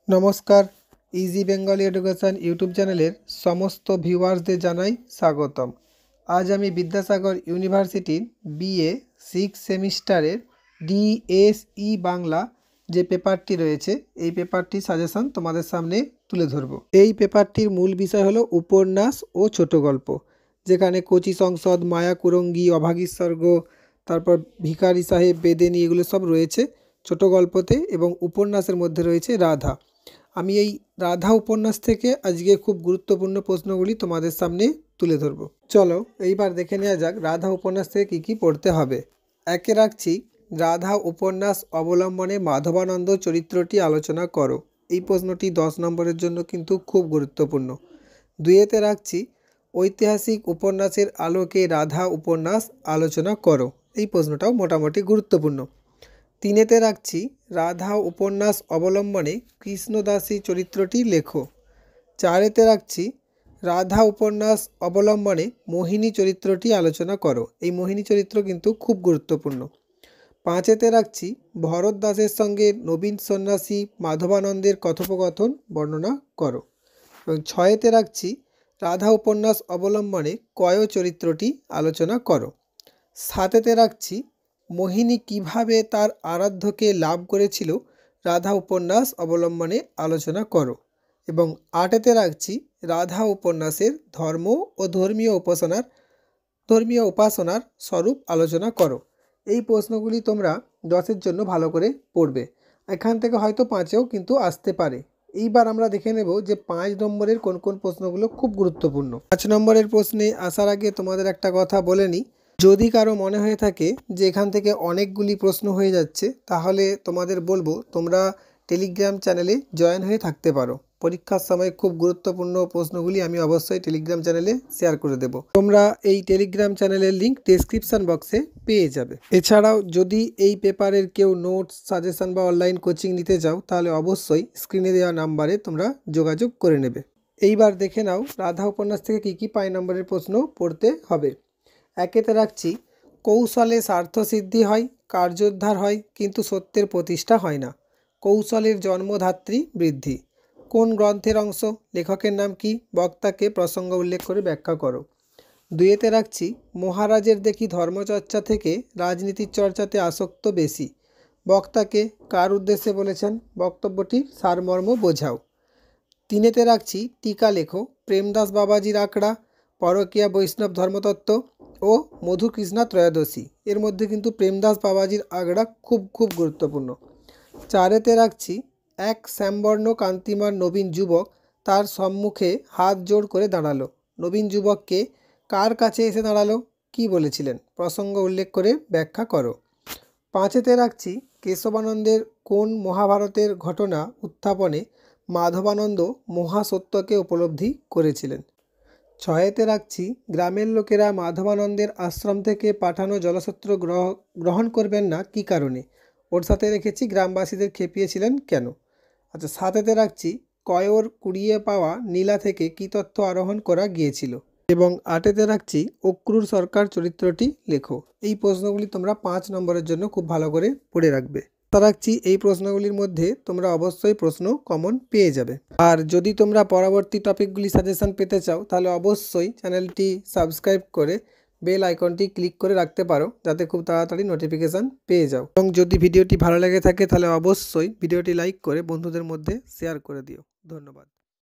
নমস্কার, easy Bengali education YouTube চ্যানেলের সমস্ত ভিউয়ার্সদের জানাই স্বাগতম। আজ আমি বিদ্যাসাগর ইউনিভার্সিটির বিএ 6 সেমিস্টারের ডিএসই বাংলা যে পেপারটি রয়েছে এই পেপারটির সাজেশন তোমাদের সামনে তুলে ধরব। এই পেপারটির মূল বিষয় হলো উপন্যাস ও ছোট গল্প, যেখানে কচি সংসদ, মায়া কুরঙ্গি, অভাগীস্বর্গ, তারপর ভিখারি সাহেব, বেদেনি এগুলো সব রয়েছে ছোট গল্পতে, এবং উপন্যাসের মধ্যে রয়েছে রাধা। আমি এই রাধা উপন্যাস থেকে আজকে খুব গুরুত্বপূর্ণ প্রশ্নগুলি তোমাদের সামনে তুলে ধরব। চলো এইবার দেখে নেওয়া যাক রাধা উপন্যাস থেকে কী কী পড়তে হবে। একে রাখছি, রাধা উপন্যাস অবলম্বনে মাধবানন্দ চরিত্রটি আলোচনা করো। এই প্রশ্নটি 10 নম্বরের জন্য কিন্তু খুব গুরুত্বপূর্ণ। 2তে রাখছি, ঐতিহাসিক উপন্যাসের আলোকে রাধা উপন্যাস আলোচনা করো। এই প্রশ্নটাও মোটামুটি গুরুত্বপূর্ণ। 3তে রাখছি, রাধা উপন্যাস অবলম্বনে কৃষ্ণদাসী চরিত্রটি লেখো। 4তে রাখছি, রাধা উপন্যাস অবলম্বনে মোহিনী চরিত্রটি আলোচনা করো। এই মোহিনী চরিত্র কিন্তু খুব গুরুত্বপূর্ণ। 5তে রাখছি, ভরত দাসের সঙ্গে নবীন সন্ন্যাসী মাধবানন্দের কথোপকথন বর্ণনা করো। এবং 6তে রাখছি, রাধা উপন্যাস অবলম্বনে কয় চরিত্রটি আলোচনা করো। 7তে রাখছি, মোহিনী কিভাবে তার আরাধ্যকে লাভ করেছিল রাধা উপন্যাস অবলম্বনে আলোচনা করো। এবং 8তে রাখছি, রাধা উপন্যাসের ধর্ম ও ধর্মীয় উপাসনার স্বরূপ আলোচনা করো। এই প্রশ্নগুলি তোমরা 10-এর জন্য ভালো করে পড়বে। এখান থেকে হয়তো 5এও কিন্তু আসতে পারে। এইবার আমরা দেখে নেব যে 5 নম্বরের কোন কোন প্রশ্নগুলো খুব গুরুত্বপূর্ণ। 5 নম্বরের প্রশ্নে আসার আগে তোমাদের একটা কথা বলে নিই। যদি কারো মনে হয়ে থাকে যে এখান থেকে অনেকগুলি প্রশ্ন হয়ে যাচ্ছে, তাহলে তোমাদের বলবো তোমরা টেলিগ্রাম চ্যানেলে জয়েন হয়ে থাকতে পারো। পরীক্ষার সময় খুব গুরুত্বপূর্ণ প্রশ্নগুলি আমি অবশ্যই টেলিগ্রাম চ্যানেলে শেয়ার করে দেব। তোমরা এই টেলিগ্রাম চ্যানেলের লিঙ্ক ডেসক্রিপশন বক্সে পেয়ে যাবে। এছাড়াও যদি এই পেপারের কেউ নোটস, সাজেশন বা অনলাইন কোচিং নিতে চাও, তাহলে অবশ্যই স্ক্রিনে দেওয়া নাম্বারে তোমরা যোগাযোগ করে নেবে। এইবার দেখে নাও রাধা উপন্যাস থেকে কী কী 5 নম্বরের প্রশ্ন পড়তে হবে। 1তে রাখছি, কৌশলে স্বার্থসিদ্ধি হয়, কার্যোদ্ধার হয়, কিন্তু সত্যের প্রতিষ্ঠা হয় না। কৌশলের জন্মধাত্রী বৃদ্ধি। কোন গ্রন্থের অংশ? লেখকের নাম কি? বক্তাকে প্রসঙ্গ উল্লেখ করে ব্যাখ্যা করো। 2তে রাখছি, মহারাজের দেখি ধর্মচর্চা থেকে রাজনীতির চর্চাতে আসক্ত বেশি। বক্তাকে কার উদ্দেশ্যে বলেছেন? বক্তব্যটির সারমর্ম বোঝাও। 3তে রাখছি, টিকা লেখো। প্রেমদাস বাবাজির আখড়া, পরকীয়া বৈষ্ণব ধর্মতত্ত্ব ও মধুকৃষ্ণা ত্রয়োদশী। এর মধ্যে কিন্তু প্রেমদাস বাবাজির আখড়া খুব গুরুত্বপূর্ণ। 4তে রাখছি, এক শ্যামবর্ণ কান্তিমান নবীন যুবক তার সম্মুখে হাত জোড় করে দাঁড়ালো। নবীন যুবককে কার কাছে এসে দাঁড়ালো? কি বলেছিলেন? প্রসঙ্গ উল্লেখ করে ব্যাখ্যা করো। 5তে রাখছি, কেশবানন্দের কোন মহাভারতের ঘটনা উত্থাপনে মাধবানন্দ মহাসত্যকে উপলব্ধি করেছিলেন। 6তে রাখছি, গ্রামের লোকেরা মাধবানন্দের আশ্রম থেকে পাঠানো জলসূত্র গ্রহণ করবেন না কী কারণে? ওর সাথে রেখেছি গ্রামবাসীদের খেপিয়েছিলেন কেন। আচ্ছা, 7তে রাখছি, কয়র কুড়িয়ে পাওয়া নীলা থেকে কী তথ্য আরোহণ করা গিয়েছিল। এবং 8তে রাখছি, অক্রুর সরকার চরিত্রটি লেখো। এই প্রশ্নগুলি তোমরা 5 নম্বরের জন্য খুব ভালো করে পড়ে রাখবে। আশা রাখছি এই প্রশ্নগুলির মধ্যে তোমরা অবশ্যই প্রশ্ন কমন পেয়ে যাবে। আর যদি তোমরা পরবর্তী টপিকগুলি সাজেশন পেতে চাও, তাহলে অবশ্যই চ্যানেলটি সাবস্ক্রাইব করে বেল আইকনটি ক্লিক করে রাখতে পারো, যাতে খুব তাড়াতাড়ি নোটিফিকেশান পেয়ে যাও। এবং যদি ভিডিওটি ভালো লেগে থাকে তাহলে অবশ্যই ভিডিওটি লাইক করে বন্ধুদের মধ্যে শেয়ার করে দিও। ধন্যবাদ।